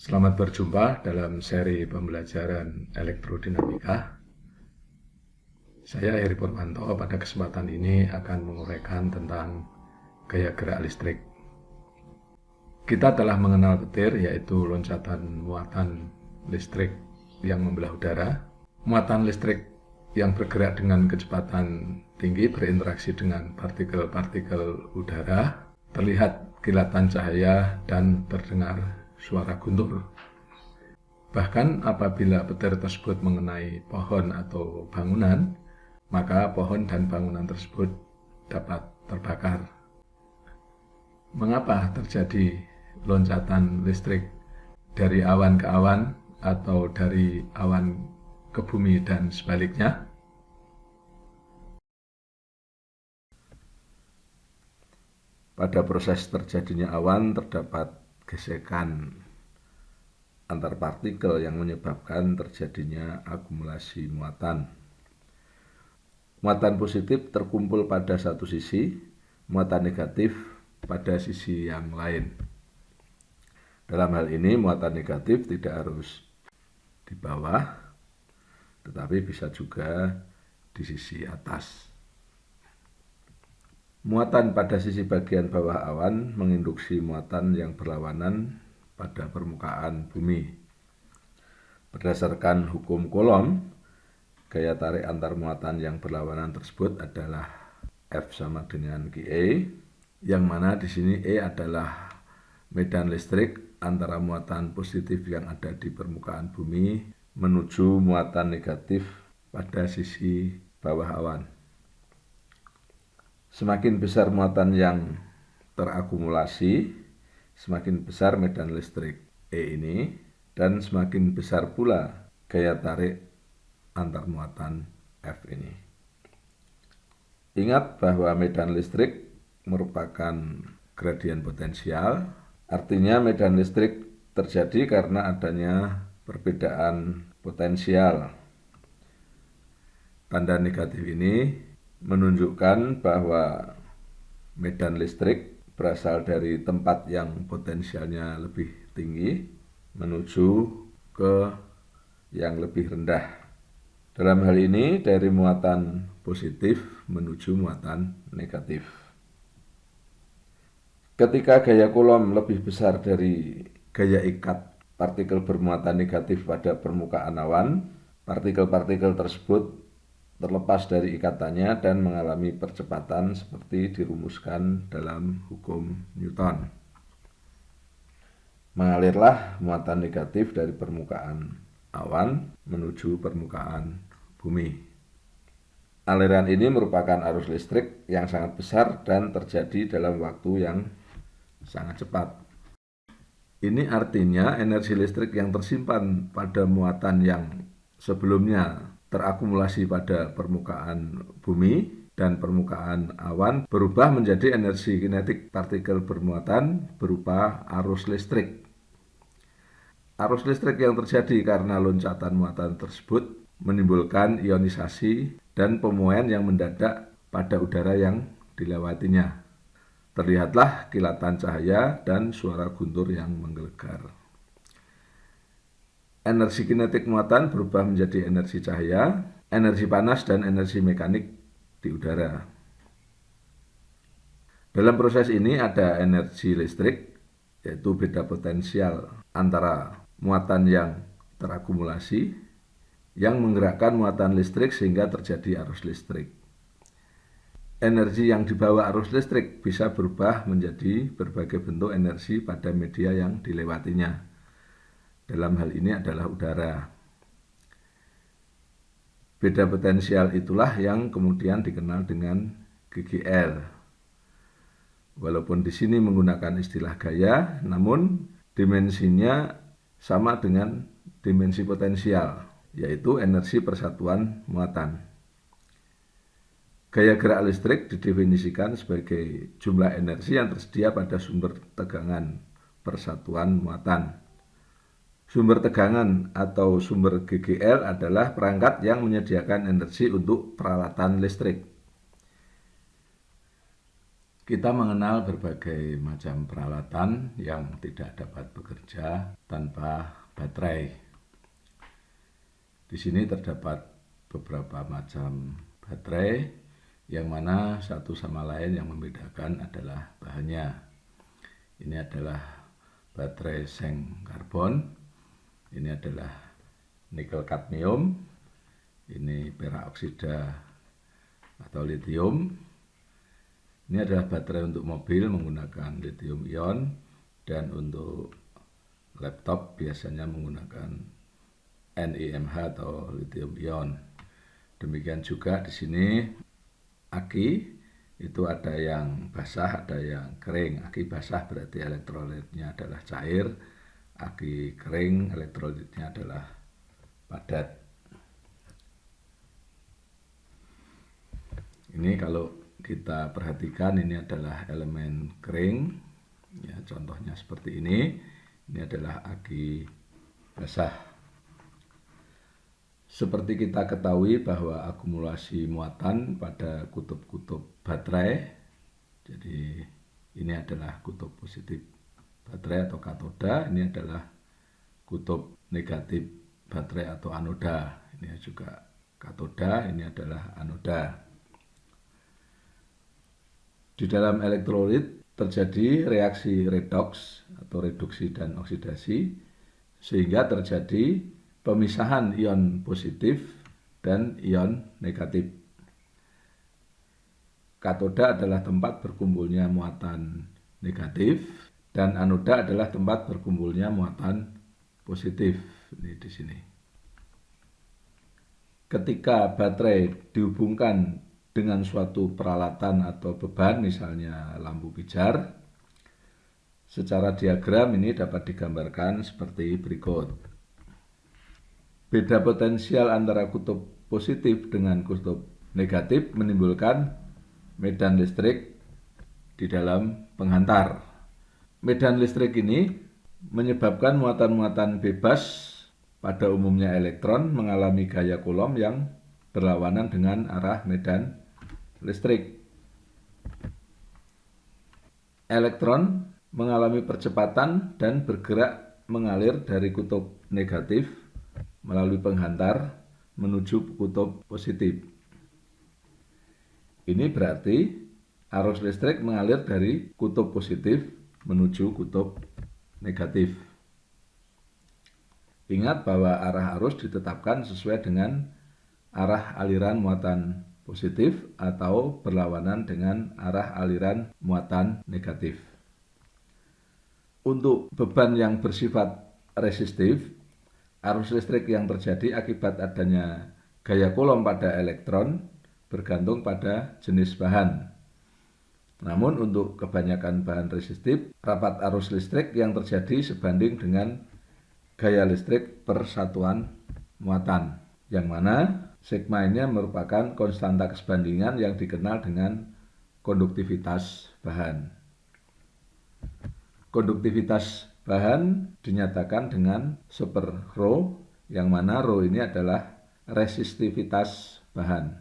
Selamat berjumpa dalam seri pembelajaran elektrodinamika. Saya Heri Purwanto. Pada kesempatan ini akan menguraikan tentang gaya gerak listrik. Kita telah mengenal petir, yaitu loncatan muatan listrik yang membelah udara. Muatan listrik yang bergerak dengan kecepatan tinggi berinteraksi dengan partikel-partikel udara, terlihat kilatan cahaya dan terdengar suara guntur. Bahkan apabila petir tersebut mengenai pohon atau bangunan, maka pohon dan bangunan tersebut dapat terbakar. Mengapa terjadi loncatan listrik dari awan ke awan atau dari awan ke bumi dan sebaliknya? Pada proses terjadinya awan terdapat gesekan antar partikel yang menyebabkan terjadinya akumulasi muatan. Muatan positif terkumpul pada satu sisi, muatan negatif pada sisi yang lain. Dalam hal ini muatan negatif tidak harus di bawah, tetapi bisa juga di sisi atas. Muatan pada sisi bagian bawah awan menginduksi muatan yang berlawanan pada permukaan bumi. Berdasarkan hukum Coulomb, gaya tarik antar muatan yang berlawanan tersebut adalah F sama dengan QE, yang mana di sini E adalah medan listrik antara muatan positif yang ada di permukaan bumi menuju muatan negatif pada sisi bawah awan. Semakin besar muatan yang terakumulasi, semakin besar medan listrik E ini, dan semakin besar pula gaya tarik antar muatan F ini. Ingat bahwa medan listrik merupakan gradien potensial, artinya medan listrik terjadi karena adanya perbedaan potensial. Tanda negatif ini menunjukkan bahwa medan listrik berasal dari tempat yang potensialnya lebih tinggi menuju ke yang lebih rendah. Dalam hal ini dari muatan positif menuju muatan negatif. Ketika gaya Coulomb lebih besar dari gaya ikat partikel bermuatan negatif pada permukaan awan, partikel-partikel tersebut terlepas dari ikatannya dan mengalami percepatan seperti dirumuskan dalam hukum Newton. Mengalirlah muatan negatif dari permukaan awan menuju permukaan bumi. Aliran ini merupakan arus listrik yang sangat besar dan terjadi dalam waktu yang sangat cepat. Ini artinya energi listrik yang tersimpan pada muatan yang sebelumnya terakumulasi pada permukaan bumi dan permukaan awan berubah menjadi energi kinetik partikel bermuatan berupa arus listrik. Arus listrik yang terjadi karena loncatan muatan tersebut menimbulkan ionisasi dan pemuaian yang mendadak pada udara yang dilewatinya. Terlihatlah kilatan cahaya dan suara guntur yang menggelegar. Energi kinetik muatan berubah menjadi energi cahaya, energi panas, dan energi mekanik di udara. Dalam proses ini ada energi listrik, yaitu beda potensial antara muatan yang terakumulasi yang menggerakkan muatan listrik sehingga terjadi arus listrik. Energi yang dibawa arus listrik bisa berubah menjadi berbagai bentuk energi pada media yang dilewatinya. Dalam hal ini adalah udara. Beda potensial itulah yang kemudian dikenal dengan GGL. Walaupun di sini menggunakan istilah gaya, namun dimensinya sama dengan dimensi potensial, yaitu energi persatuan muatan. Gaya gerak listrik didefinisikan sebagai jumlah energi yang tersedia pada sumber tegangan persatuan muatan. Sumber tegangan atau sumber GGL adalah perangkat yang menyediakan energi untuk peralatan listrik. Kita mengenal berbagai macam peralatan yang tidak dapat bekerja tanpa baterai. Di sini terdapat beberapa macam baterai yang mana satu sama lain yang membedakan adalah bahannya. Ini adalah baterai seng karbon, ini adalah nikel kadmium, ini perak oksida atau litium. Ini adalah baterai untuk mobil menggunakan lithium ion, dan untuk laptop biasanya menggunakan NiMH atau lithium ion. Demikian juga di sini aki itu ada yang basah, ada yang kering. Aki basah berarti elektrolitnya adalah cair, aki kering elektrolitnya adalah padat. Ini kalau kita perhatikan, ini adalah elemen kering, ya, contohnya seperti ini. Ini adalah aki basah. Seperti kita ketahui bahwa akumulasi muatan pada kutub-kutub baterai, jadi ini adalah kutub positif baterai atau katoda, ini adalah kutub negatif baterai atau anoda. Ini juga katoda, ini adalah anoda. Di dalam elektrolit terjadi reaksi redoks atau reduksi dan oksidasi, sehingga terjadi pemisahan ion positif dan ion negatif. Katoda adalah tempat berkumpulnya muatan negatif dan anoda adalah tempat berkumpulnya muatan positif. Ini di sini. Ketika baterai dihubungkan dengan suatu peralatan atau beban, misalnya lampu pijar, secara diagram ini dapat digambarkan seperti berikut. Beda potensial antara kutub positif dengan kutub negatif menimbulkan medan listrik di dalam penghantar. Medan listrik ini menyebabkan muatan-muatan bebas, pada umumnya elektron, mengalami gaya Coulomb yang berlawanan dengan arah medan listrik. Elektron mengalami percepatan dan bergerak mengalir dari kutub negatif melalui penghantar menuju kutub positif. Ini berarti arus listrik mengalir dari kutub positif menuju kutub negatif. Ingat bahwa arah arus ditetapkan sesuai dengan arah aliran muatan positif atau berlawanan dengan arah aliran muatan negatif. Untuk beban yang bersifat resistif, arus listrik yang terjadi akibat adanya gaya Coulomb pada elektron bergantung pada jenis bahan. Namun untuk kebanyakan bahan resistif, rapat arus listrik yang terjadi sebanding dengan gaya listrik per satuan muatan, yang mana sigma ini merupakan konstanta kesebandingan yang dikenal dengan konduktivitas bahan. Konduktivitas bahan dinyatakan dengan super Rho, yang mana Rho ini adalah resistivitas bahan.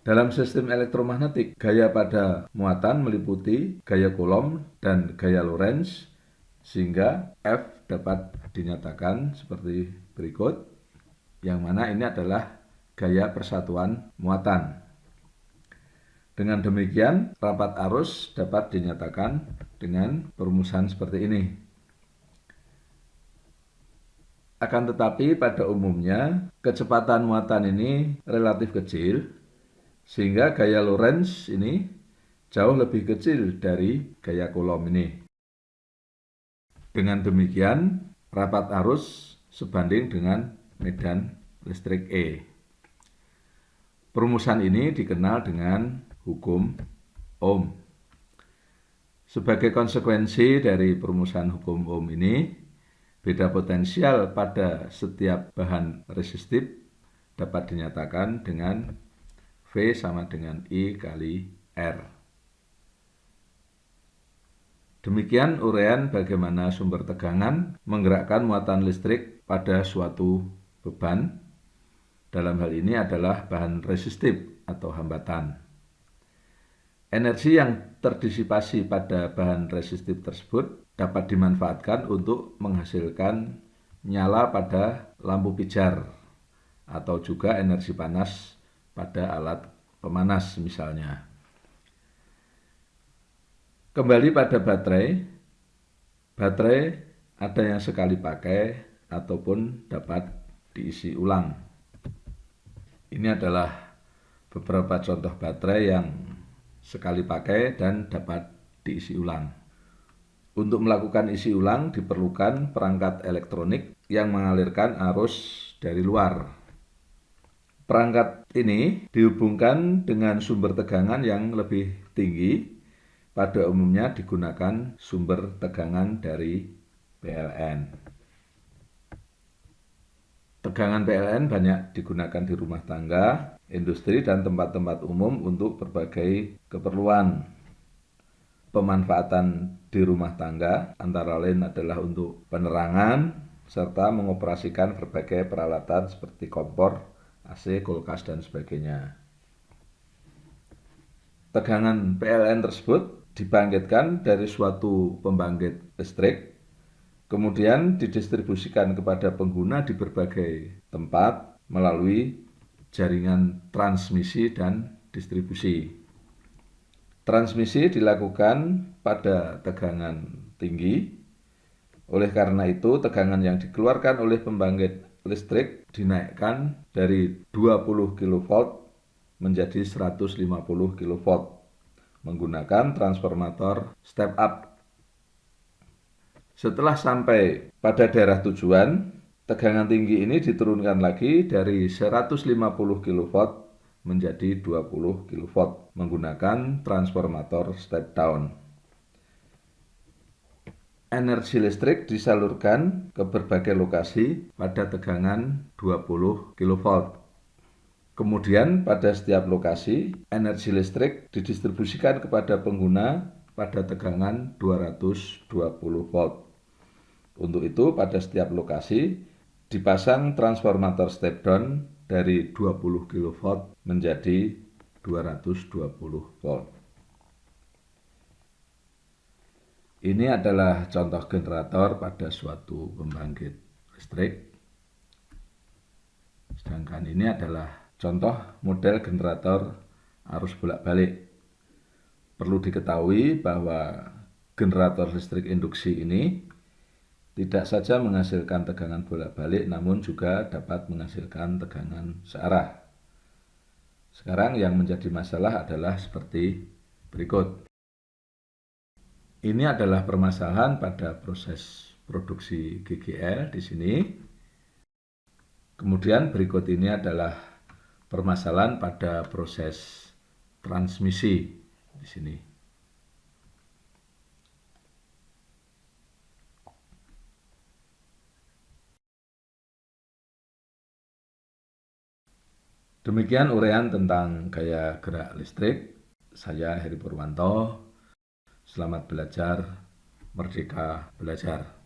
Dalam sistem elektromagnetik, gaya pada muatan meliputi gaya Coulomb dan gaya Lorentz, sehingga F dapat dinyatakan seperti berikut, yang mana ini adalah gaya persatuan muatan. Dengan demikian, rapat arus dapat dinyatakan dengan perumusan seperti ini. Akan tetapi pada umumnya, kecepatan muatan ini relatif kecil, sehingga gaya Lorentz ini jauh lebih kecil dari gaya Coulomb ini. Dengan demikian, rapat arus sebanding dengan medan listrik E. Perumusan ini dikenal dengan hukum Ohm. Sebagai konsekuensi dari perumusan hukum Ohm ini, beda potensial pada setiap bahan resistif dapat dinyatakan dengan V sama dengan I kali R. Demikian uraian bagaimana sumber tegangan menggerakkan muatan listrik pada suatu beban. Dalam hal ini adalah bahan resistif atau hambatan. Energi yang terdisipasi pada bahan resistif tersebut dapat dimanfaatkan untuk menghasilkan nyala pada lampu pijar atau juga energi panas pada alat pemanas misalnya. Kembali pada baterai, baterai ada yang sekali pakai ataupun dapat diisi ulang. Ini adalah beberapa contoh baterai yang sekali pakai dan dapat diisi ulang. Untuk melakukan isi ulang diperlukan perangkat elektronik yang mengalirkan arus dari luar. Perangkat ini dihubungkan dengan sumber tegangan yang lebih tinggi. Pada umumnya digunakan sumber tegangan dari PLN. Tegangan PLN banyak digunakan di rumah tangga, industri, dan tempat-tempat umum untuk berbagai keperluan. Pemanfaatan di rumah tangga antara lain adalah untuk penerangan serta mengoperasikan berbagai peralatan seperti kompor, AC, kulkas, dan sebagainya. Tegangan PLN tersebut dibangkitkan dari suatu pembangkit listrik, kemudian didistribusikan kepada pengguna di berbagai tempat melalui jaringan transmisi dan distribusi. Transmisi dilakukan pada tegangan tinggi, oleh karena itu tegangan yang dikeluarkan oleh pembangkit listrik dinaikkan dari 20 kV menjadi 150 kV menggunakan transformator step up. Setelah sampai pada daerah tujuan, tegangan tinggi ini diturunkan lagi dari 150 kV menjadi 20 kV menggunakan transformator step down. Energi listrik disalurkan ke berbagai lokasi pada tegangan 20 kV. Kemudian pada setiap lokasi, energi listrik didistribusikan kepada pengguna pada tegangan 220 volt. Untuk itu, pada setiap lokasi dipasang transformator step down dari 20 kV menjadi 220 volt. Ini adalah contoh generator pada suatu pembangkit listrik. Sedangkan ini adalah contoh model generator arus bolak-balik. Perlu diketahui bahwa generator listrik induksi ini tidak saja menghasilkan tegangan bolak-balik, namun juga dapat menghasilkan tegangan searah. Sekarang yang menjadi masalah adalah seperti berikut. Ini adalah permasalahan pada proses produksi GGL di sini. Kemudian berikut ini adalah permasalahan pada proses transmisi di sini. Demikian uraian tentang gaya gerak listrik. Saya Heri Purwanto. Selamat belajar, merdeka belajar.